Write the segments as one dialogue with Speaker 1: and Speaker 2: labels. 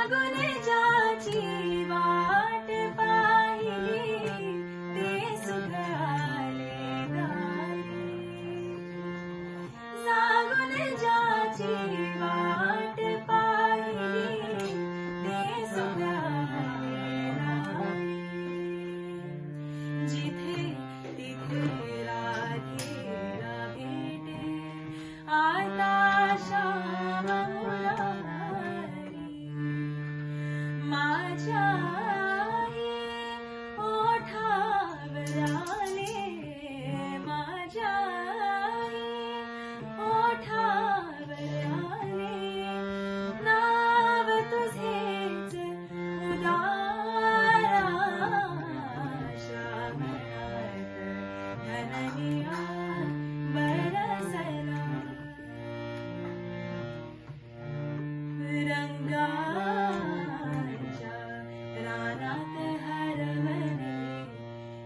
Speaker 1: जागून ज्याची वाट पाहिली ते सुख आले दारी. जागून ज्याची वाट पाहिली ते सुख आले दारी. जिथे तिथे राधेला भेटे आता श्याम मुरारी. माझ्या आई ओठावर आले, माझ्या आई ओठावर आले. नाव तुझेच उदारा श्रावणात घननिया बरसला. रंगाच्या रानात हरवले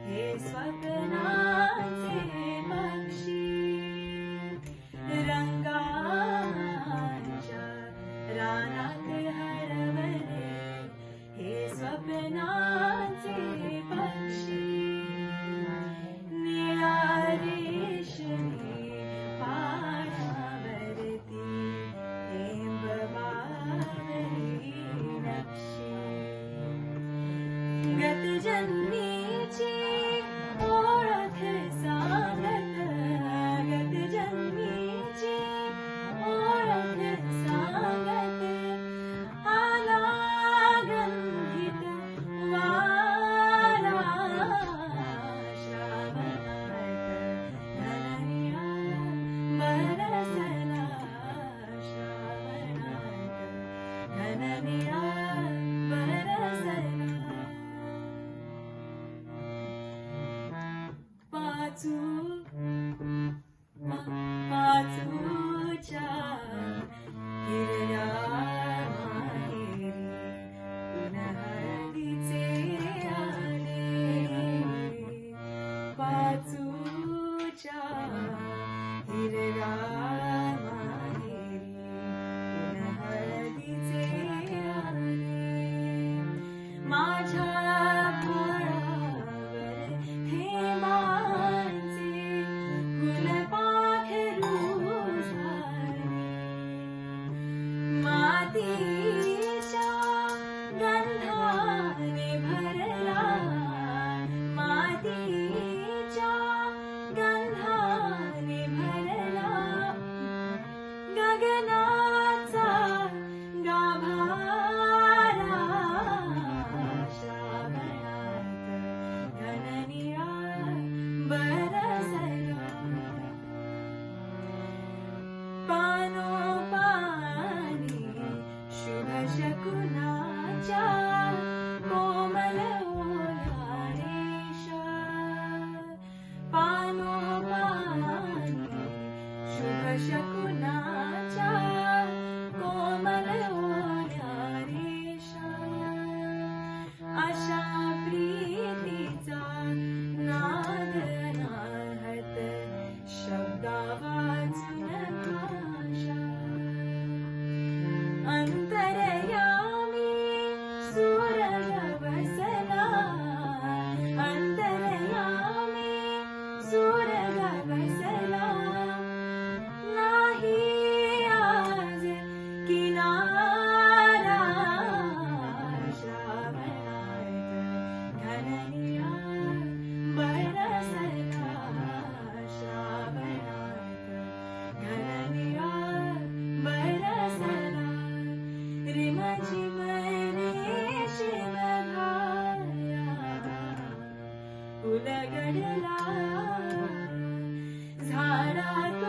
Speaker 1: हे स्वप्नाचे पक्षी. रंगाच्या रानात हरवले हे स्वप्नाचे पक्षी. निळा रेशमी पाण्यावरती थेंब वावरी नक्षी. गतजन्मीची ओळख सांगत, गतजन्मीची ओळख सांगत आला गंधित वारा श्रावणात घननिया बरसला. श्रावणात घननिया बरसला. पाचूच्या हिरव्या माहेरी पुन्हा हळदीचे आले. पाचूच्या हिरव्या माहेरी पुन्हा हळदीचे आले. माझ्या मातीच्या गंधाने भरला, मातीच्या गंधाने भरला. गगनाचा गाभारा श्रावणात घननिया बरसला. शकुनाच्या कोमल ओढा रेषा. पानोपानी शुभ शकुनाच्या कोमल ओढा रेषा. अशा प्रीतीचा नाद अनाहत शब्दा वाचून भाषा. अंतरयामी सूरज बसला, अंतरयामी सूरज बसला. नाही आज किनारा श्रावणात घननिया बरसला. श्रावणात घननिया बरसला. रिमझिम रेशीम धाया उलगडला झाडात